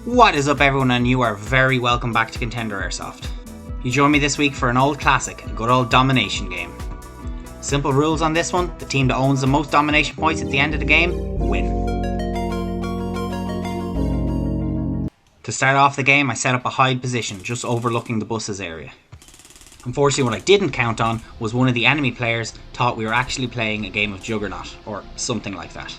What is up everyone, and you are very welcome back to Contender Airsoft. You join me this week for an old classic, a good old domination game. Simple rules on this one: the team that owns the most domination points at the end of the game, win. To start off the game, I set up a hide position just overlooking the buses area. Unfortunately, what I didn't count on was one of the enemy players thought we were actually playing a game of Juggernaut, or something like that.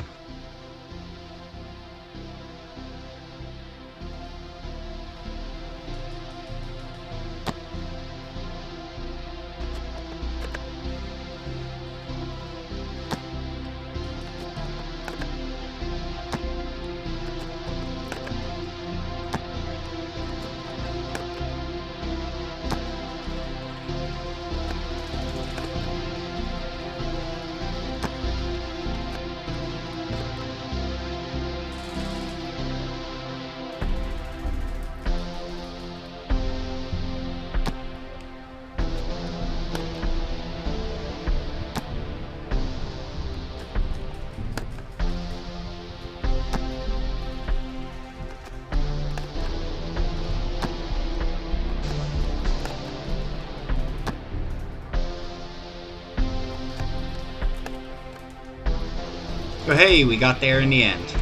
But hey, we got there in the end.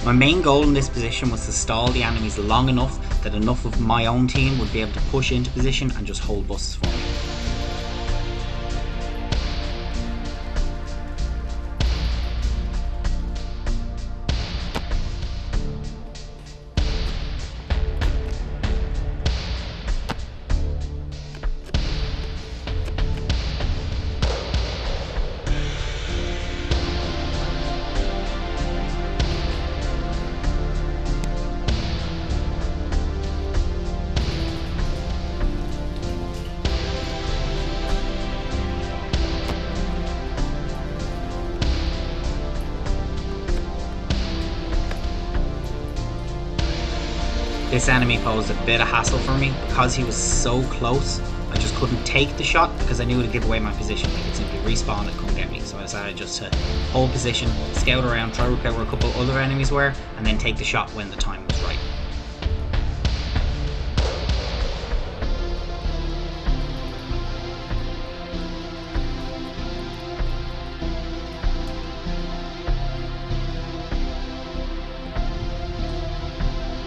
My main goal in this position was to stall the enemies long enough that enough of my own team would be able to push into position and just hold buses for me. This enemy posed a bit of hassle for me. Because he was so close, I just couldn't take the shot because I knew it would give away my position. He could simply respawn and come get me. So I decided just to hold position, scout around, try to work out where a couple other enemies were, and then take the shot when the time was right.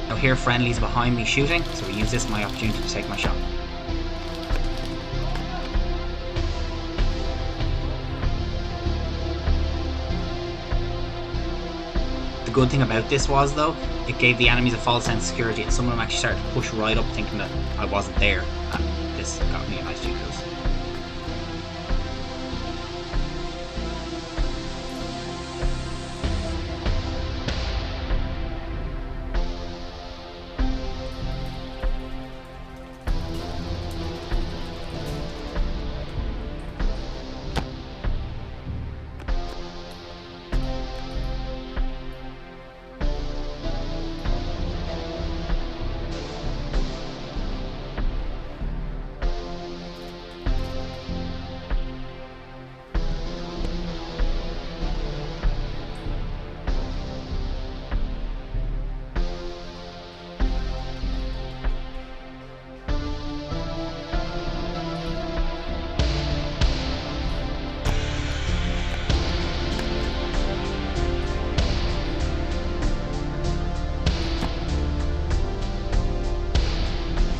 Now here friendlies behind me shooting, so I use this as my opportunity to take my shot. The good thing about this was though, it gave the enemies a false sense of security, and some of them actually started to push right up thinking that I wasn't there, and this got me a nice few kills.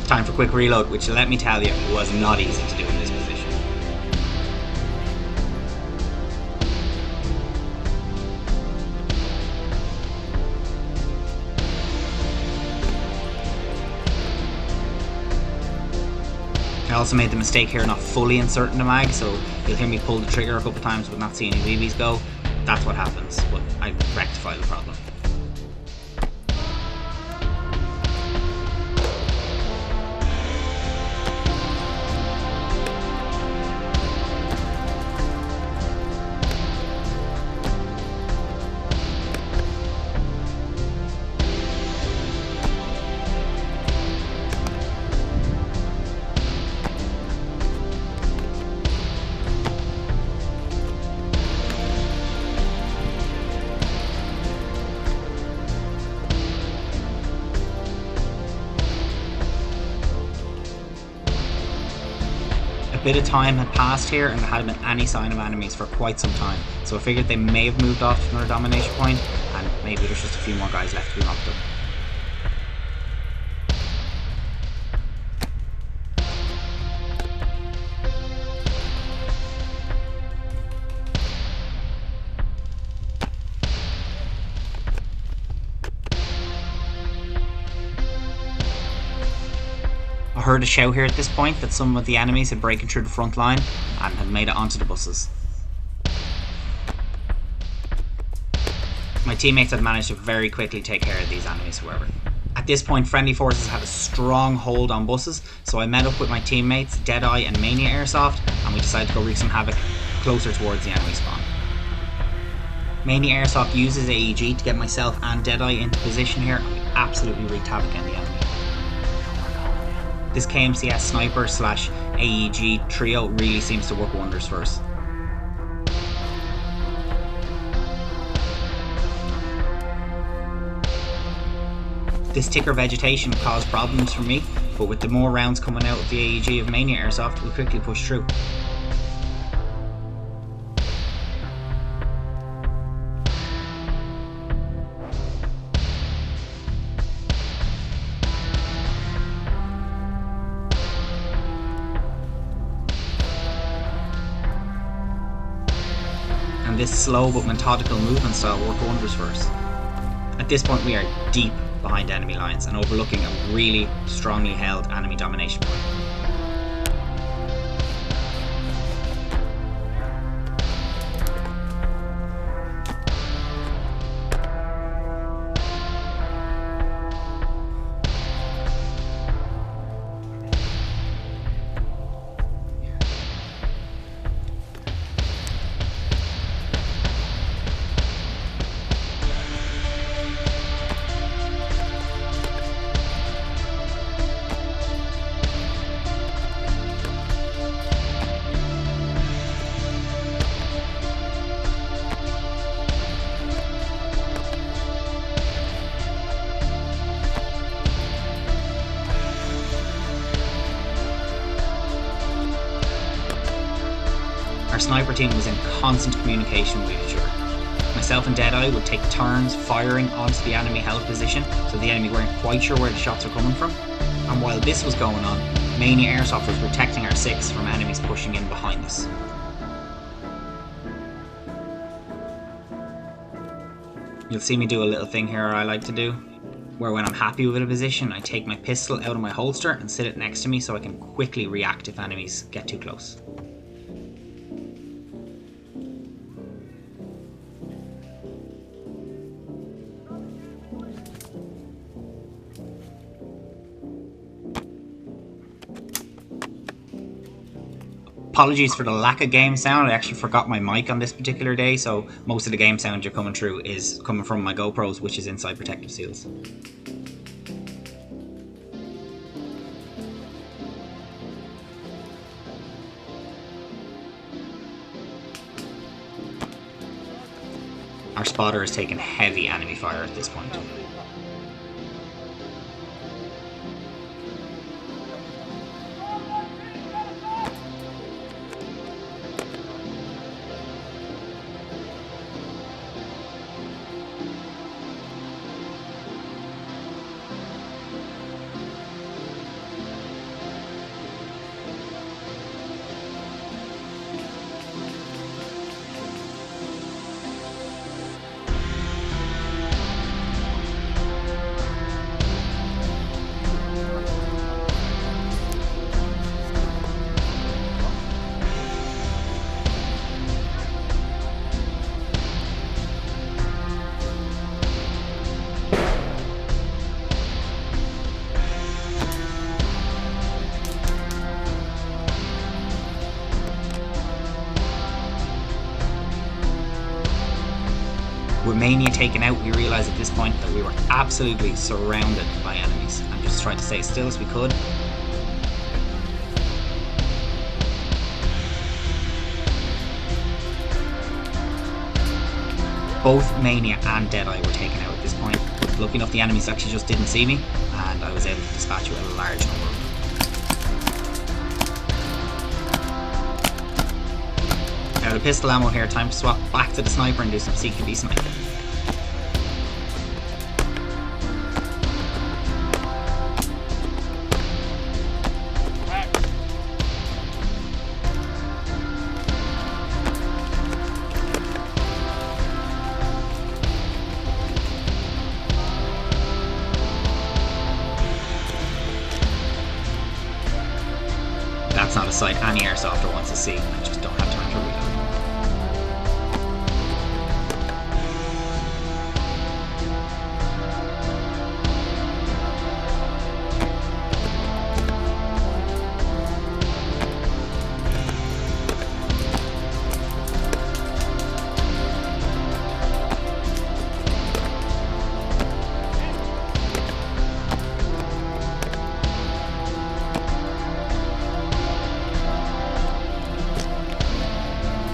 Time for quick reload, which let me tell you, was not easy to do in this position. I also made the mistake here not fully inserting the mag, so you'll hear me pull the trigger a couple times but not see any BBs go. That's what happens, but I rectify the problem. bit of time had passed here and there hadn't been any sign of enemies for quite some time, so I figured they may have moved off to another domination point and maybe there's just a few more guys left to be knocked up. I heard a shout here at this point that some of the enemies had broken through the front line and had made it onto the buses. My teammates had managed to very quickly take care of these enemies, however. At this point, friendly forces had a strong hold on buses, so I met up with my teammates Deadeye and Mania Airsoft and we decided to go wreak some havoc closer towards the enemy spawn. Mania Airsoft uses AEG to get myself and Deadeye into position here and we absolutely wreaked havoc on the enemy. This KMCS sniper / AEG trio really seems to work wonders for us. This thicker vegetation caused problems for me, but with the more rounds coming out of the AEG of Mania Airsoft, we quickly pushed through. And this slow but methodical movement style worked wonders for us. At this point we are deep behind enemy lines and overlooking a really strongly held enemy domination point. Our sniper team was in constant communication with each other. Myself and Deadeye would take turns firing onto the enemy held position, so the enemy weren't quite sure where the shots were coming from. And while this was going on, Mania Airsoft was protecting our 6 from enemies pushing in behind us. You'll see me do a little thing here I like to do, where when I'm happy with a position, I take my pistol out of my holster and sit it next to me so I can quickly react if enemies get too close. Apologies for the lack of game sound. I actually forgot my mic on this particular day, so most of the game sound you're coming through is coming from my GoPros, which is inside protective seals. Our spotter has taken heavy enemy fire at this point. With Mania taken out, we realised at this point that we were absolutely surrounded by enemies and just tried to stay as still as we could. Both Mania and Deadeye were taken out at this point. Lucky enough, the enemies actually just didn't see me and I was able to dispatch with a large number of them. Out of pistol ammo here, time to swap back to the sniper and do some CQB sniping. That's not a sight any airsofter wants to see. I just don't have time to reload.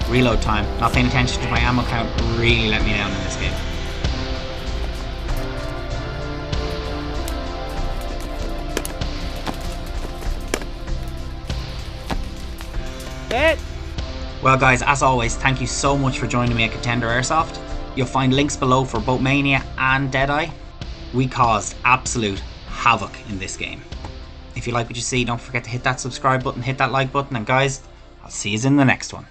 Reload time. Not paying attention to my ammo count really let me down in this game. Hit! Well guys, as always, thank you so much for joining me at Contender Airsoft. You'll find links below for both Mania and Deadeye. We caused absolute havoc in this game. If you like what you see, don't forget to hit that subscribe button, hit that like button, and guys, I'll see you in the next one.